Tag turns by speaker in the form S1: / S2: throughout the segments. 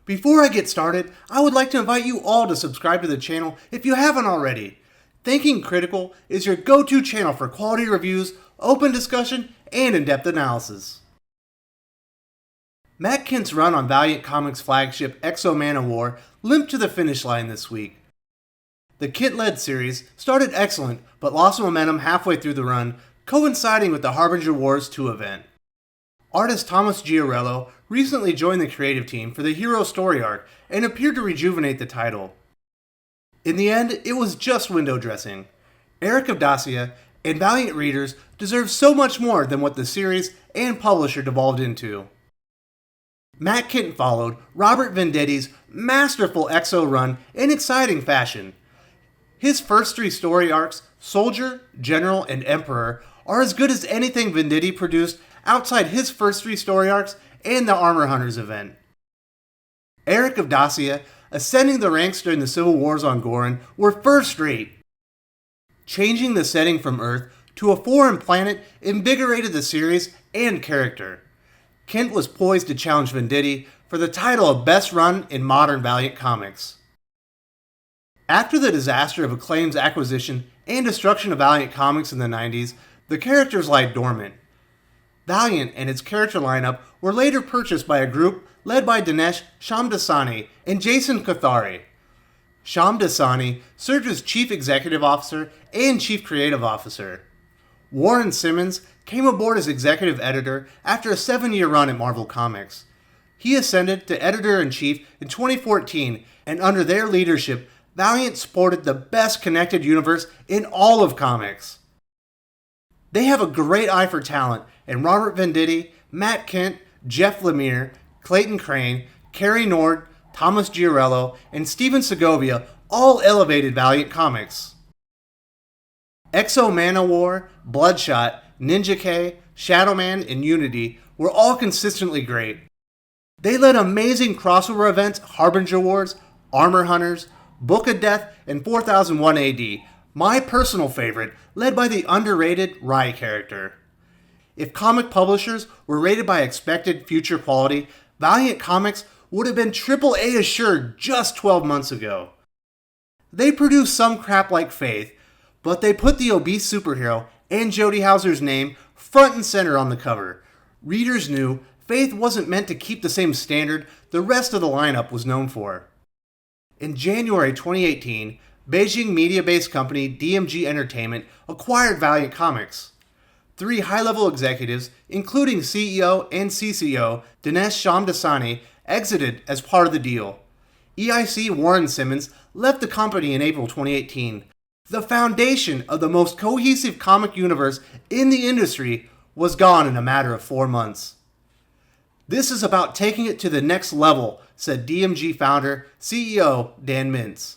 S1: Before I get started, I would like to invite you all to subscribe to the channel if you haven't already. Thinking Critical is your go-to channel for quality reviews, open discussion, and in-depth analysis. Matt Kindt's run on Valiant Comics flagship X-O Manowar limped to the finish line this week. The Kindt-led series started excellent but lost momentum halfway through the run, coinciding with the Harbinger Wars II event. Artist Tomas Giorello recently joined the creative team for the hero story arc and appeared to rejuvenate the title. In the end, it was just window dressing. Aric of Dacia and Valiant readers deserve so much more than what the series and publisher devolved into. Matt Kindt followed Robert Venditti's masterful X-O run in exciting fashion. His first three story arcs, Soldier, General, and Emperor, are as good as anything Venditti produced outside his first three story arcs and the Armor Hunters event. Aric of Dacia, ascending the ranks during the civil wars on Gorin, were first rate. Changing the setting from Earth to a foreign planet invigorated the series and character. Kindt was poised to challenge Venditti for the title of Best Run in Modern Valiant Comics. After the disaster of Acclaim's acquisition and destruction of Valiant Comics in the 90s, the characters lied dormant. Valiant and its character lineup were later purchased by a group led by Dinesh Shamdasani and Jason Kothari. Shamdasani served as Chief Executive Officer and Chief Creative Officer. Warren Simmons came aboard as Executive Editor after a 7-year run at Marvel Comics. He ascended to Editor-in-Chief in 2014, and under their leadership, Valiant sported the best connected universe in all of comics. They have a great eye for talent, and Robert Venditti, Matt Kindt, Jeff Lemire, Clayton Crane, Cary Nord, Tomas Giorello, and Steven Segovia all elevated Valiant Comics. X-O Manowar, Bloodshot, Ninja K, Shadowman, and Unity were all consistently great. They led amazing crossover events Harbinger Wars, Armor Hunters, Book of Death, and 4001 AD, my personal favorite, led by the underrated Rai character. If comic publishers were rated by expected future quality, Valiant Comics would have been AAA assured just 12 months ago. They produced some crap like Faith, but they put the obese superhero and Jody Houser's name front and center on the cover. Readers knew Faith wasn't meant to keep the same standard the rest of the lineup was known for. In January 2018, Beijing media-based company DMG Entertainment acquired Valiant Comics. 3 high-level executives, including CEO and CCO Dinesh Shamdasani, exited as part of the deal. EIC Warren Simmons left the company in April 2018. The foundation of the most cohesive comic universe in the industry was gone in a matter of 4 months. This is about taking it to the next level, said DMG founder, CEO Dan Mintz.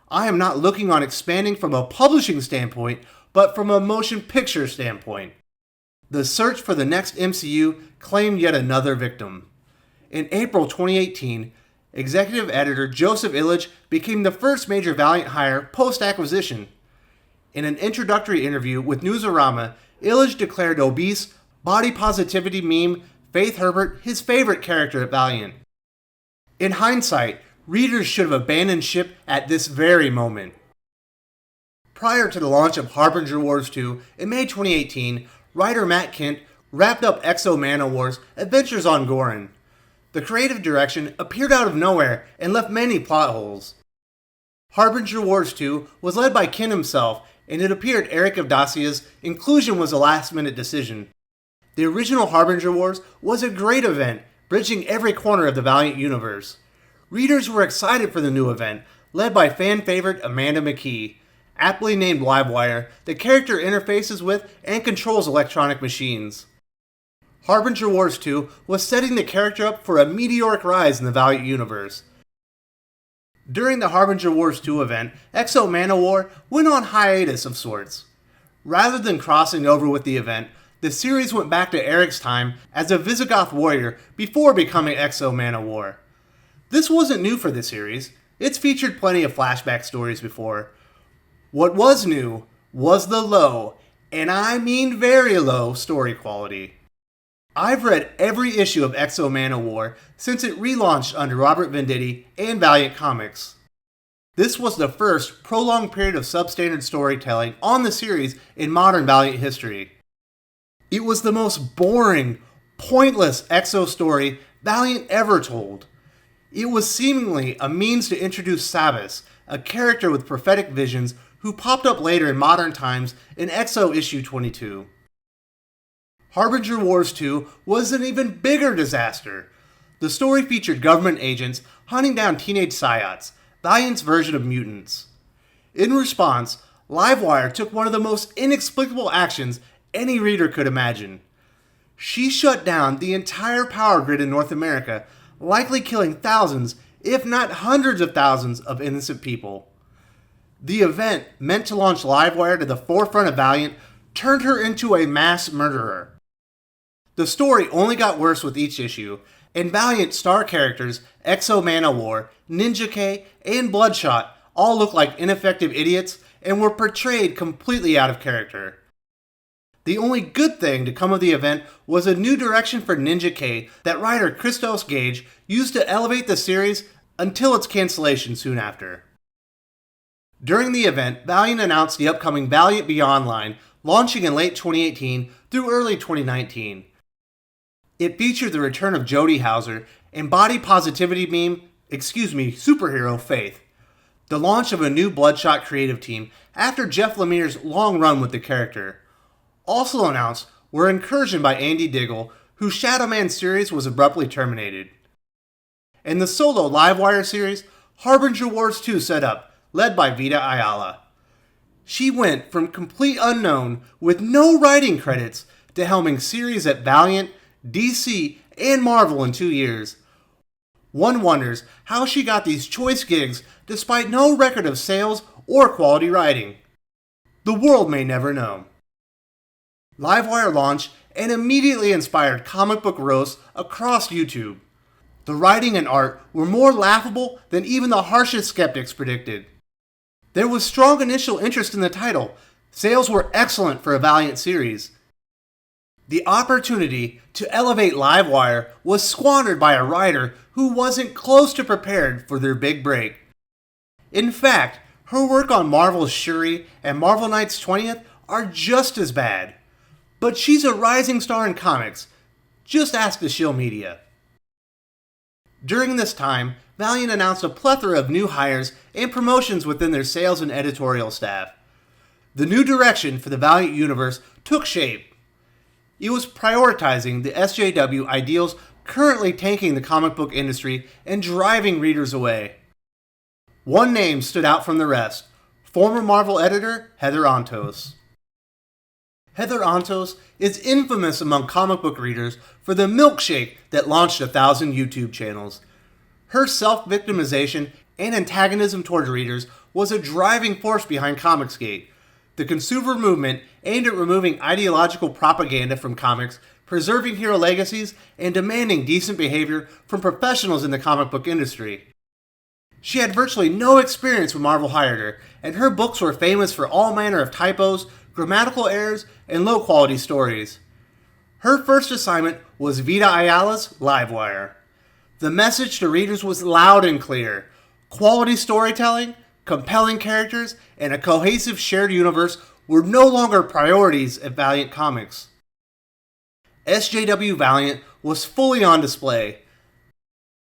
S1: I am not looking on expanding from a publishing standpoint, but from a motion picture standpoint. The search for the next MCU claimed yet another victim. In April 2018, executive editor Joseph Illich became the first major Valiant hire post-acquisition. In an introductory interview with Newsarama, Illich declared obese, body positivity meme Faith Herbert his favorite character at Valiant. In hindsight, readers should have abandoned ship at this very moment. Prior to the launch of Harbinger Wars II in May 2018, writer Matt Kindt wrapped up X-O Manowar's adventures on Gorin. The creative direction appeared out of nowhere and left many plot holes. Harbinger Wars II was led by Kindt himself, and it appeared Aric of Dacia's inclusion was a last-minute decision. The original Harbinger Wars was a great event, bridging every corner of the Valiant universe. Readers were excited for the new event, led by fan favorite Amanda McKee. Aptly named Livewire, the character interfaces with and controls electronic machines. Harbinger Wars II was setting the character up for a meteoric rise in the Valiant universe. During the Harbinger Wars II event, X-O Manowar went on hiatus of sorts. Rather than crossing over with the event, the series went back to Aric's time as a Visigoth warrior before becoming X-O Manowar. This wasn't new for the series. It's featured plenty of flashback stories before. What was new was the low, and I mean very low, story quality. I've read every issue of X-O Manowar since it relaunched under Robert Venditti and Valiant Comics. This was the first prolonged period of substandard storytelling on the series in modern Valiant history. It was the most boring, pointless X-O story Valiant ever told. It was seemingly a means to introduce Sabbath, a character with prophetic visions who popped up later in modern times in X-O issue 22. Harbinger Wars II was an even bigger disaster. The story featured government agents hunting down teenage psiots, Valiant's version of mutants. In response, Livewire took one of the most inexplicable actions any reader could imagine. She shut down the entire power grid in North America, likely killing thousands, if not hundreds of thousands, of innocent people. The event, meant to launch Livewire to the forefront of Valiant, turned her into a mass murderer. The story only got worse with each issue, and Valiant star characters X-O Manowar, Ninja K, and Bloodshot all looked like ineffective idiots and were portrayed completely out of character. The only good thing to come of the event was a new direction for Ninja K that writer Christos Gage used to elevate the series until its cancellation soon after. During the event, Valiant announced the upcoming Valiant Beyond line, launching in late 2018 through early 2019. It featured the return of Jody Hauser and body positivity superhero Faith. The launch of a new Bloodshot creative team after Jeff Lemire's long run with the character. Also announced were Incursion by Andy Diggle, whose Shadow Man series was abruptly terminated. And the solo Livewire series, Harbinger Wars II set up, led by Vita Ayala. She went from complete unknown with no writing credits to helming series at Valiant, DC, and Marvel in 2 years. One wonders how she got these choice gigs despite no record of sales or quality writing. The world may never know. Livewire launched and immediately inspired comic book roasts across YouTube. The writing and art were more laughable than even the harshest skeptics predicted. There was strong initial interest in the title. Sales were excellent for a Valiant series. The opportunity to elevate Livewire was squandered by a writer who wasn't close to prepared for their big break. In fact, her work on Marvel's Shuri and Marvel Knights 20th are just as bad. But she's a rising star in comics. Just ask the shill media. During this time, Valiant announced a plethora of new hires and promotions within their sales and editorial staff. The new direction for the Valiant universe took shape. It was prioritizing the SJW ideals currently tanking the comic book industry and driving readers away. One name stood out from the rest, former Marvel editor Heather Antos. Heather Antos is infamous among comic book readers for the milkshake that launched 1,000 YouTube channels. Her self-victimization and antagonism toward readers was a driving force behind Comicsgate, the consumer movement aimed at removing ideological propaganda from comics, preserving hero legacies, and demanding decent behavior from professionals in the comic book industry. She had virtually no experience when Marvel hired her, and her books were famous for all manner of typos, grammatical errors, and low-quality stories. Her first assignment was Vita Ayala's Livewire. The message to readers was loud and clear. Quality storytelling, compelling characters, and a cohesive shared universe were no longer priorities at Valiant Comics. SJW Valiant was fully on display.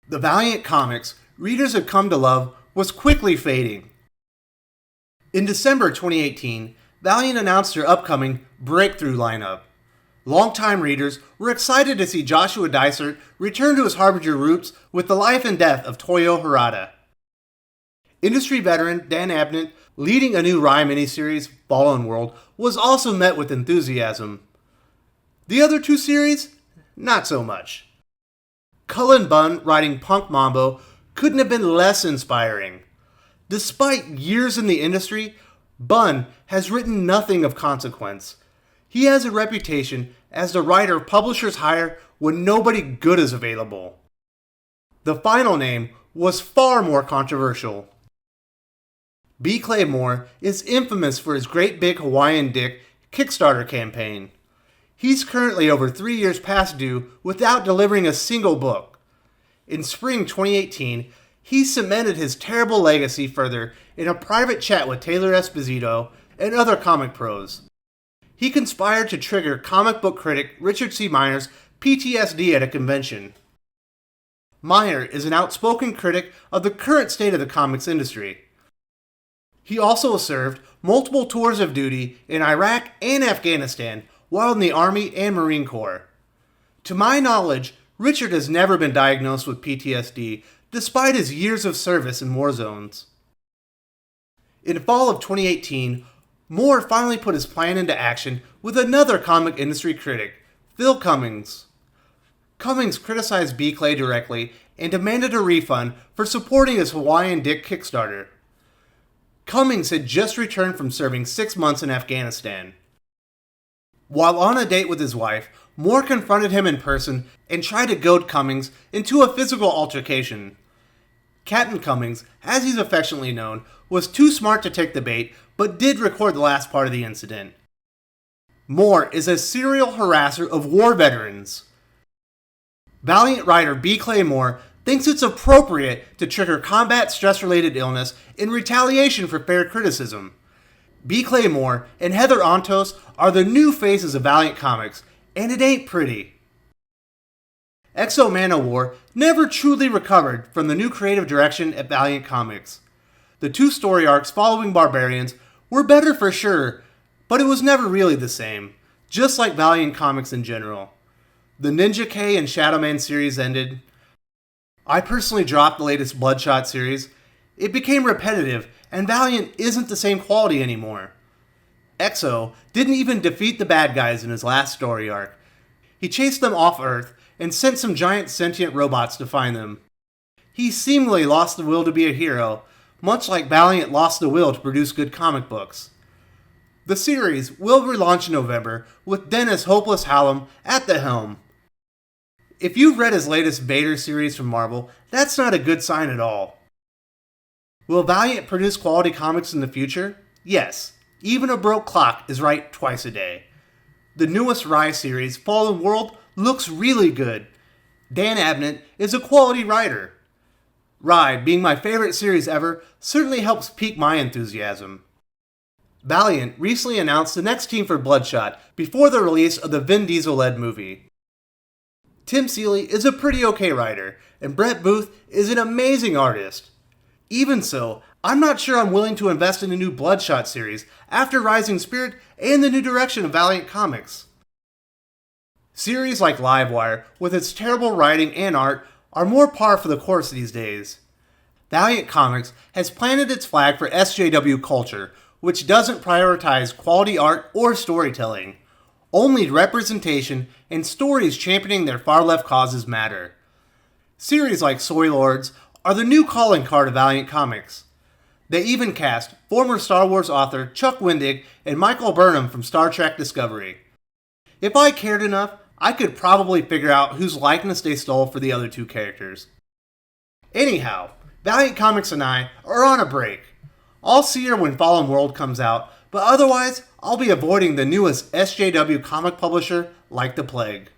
S1: The Valiant Comics readers had come to love was quickly fading. In December 2018, Valiant announced their upcoming Breakthrough lineup. Longtime readers were excited to see Joshua Dysart return to his Harbinger roots with the life and death of Toyo Harada. Industry veteran Dan Abnett, leading a new Rye miniseries, Fallen World, was also met with enthusiasm. The other two series, not so much. Cullen Bunn writing Punk Mambo couldn't have been less inspiring. Despite years in the industry, Bunn has written nothing of consequence. He has a reputation as the writer publishers hire when nobody good is available. The final name was far more controversial. B. Claymore is infamous for his Great Big Hawaiian Dick Kickstarter campaign. He's currently over 3 years past due without delivering a single book. In spring 2018, he cemented his terrible legacy further in a private chat with Taylor Esposito and other comic pros. He conspired to trigger comic book critic Richard C. Meyer's PTSD at a convention. Meyer is an outspoken critic of the current state of the comics industry. He also served multiple tours of duty in Iraq and Afghanistan while in the Army and Marine Corps. To my knowledge, Richard has never been diagnosed with PTSD despite his years of service in war zones. In fall of 2018, Moore finally put his plan into action with another comic industry critic, Phil Cummings. Cummings criticized B. Clay directly and demanded a refund for supporting his Hawaiian Dick Kickstarter. Cummings had just returned from serving 6 months in Afghanistan. While on a date with his wife, Moore confronted him in person and tried to goad Cummings into a physical altercation. Captain Cummings, as he's affectionately known, was too smart to take the bait, but did record the last part of the incident. Moore is a serial harasser of war veterans. Valiant writer B. Clay Moore thinks it's appropriate to trigger combat stress-related illness in retaliation for fair criticism. B. Clay Moore and Heather Ontos are the new faces of Valiant Comics, and it ain't pretty. X-O Manowar never truly recovered from the new creative direction at Valiant Comics. The 2 story arcs following Barbarians were better for sure, but it was never really the same, just like Valiant Comics in general. The Ninja K and Shadowman series ended. I personally dropped the latest Bloodshot series. It became repetitive, and Valiant isn't the same quality anymore. X-O didn't even defeat the bad guys in his last story arc. He chased them off Earth and sent some giant sentient robots to find them. He seemingly lost the will to be a hero, much like Valiant lost the will to produce good comic books. The series will relaunch in November with Dennis Hopeless Hallam at the helm. If you've read his latest Vader series from Marvel, that's not a good sign at all. Will Valiant produce quality comics in the future? Yes. Even a broke clock is right twice a day. The newest Rise series, Fallen World, looks really good. Dan Abnett is a quality writer. Ride, being my favorite series ever, certainly helps pique my enthusiasm. Valiant recently announced the next team for Bloodshot before the release of the Vin Diesel-led movie. Tim Seeley is a pretty okay writer, and Brett Booth is an amazing artist. Even so, I'm not sure I'm willing to invest in a new Bloodshot series after Rising Spirit and the new direction of Valiant Comics. Series like Livewire, with its terrible writing and art, are more par for the course these days. Valiant Comics has planted its flag for SJW culture, which doesn't prioritize quality art or storytelling. Only representation and stories championing their far-left causes matter. Series like Soy Lords are the new calling card of Valiant Comics. They even cast former Star Wars author Chuck Wendig and Michael Burnham from Star Trek Discovery. If I cared enough, I could probably figure out whose likeness they stole for the other 2 characters. Anyhow, Valiant Comics and I are on a break. I'll see her when Fallen World comes out, but otherwise, I'll be avoiding the newest SJW comic publisher like the plague.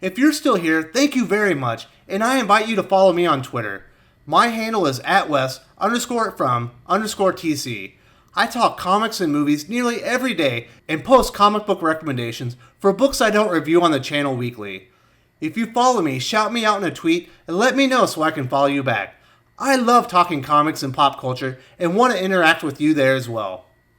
S1: If you're still here, thank you very much, and I invite you to follow me on Twitter. My handle is @wes_from_TC. I talk comics and movies nearly every day and post comic book recommendations for books I don't review on the channel weekly. If you follow me, shout me out in a tweet and let me know so I can follow you back. I love talking comics and pop culture and want to interact with you there as well.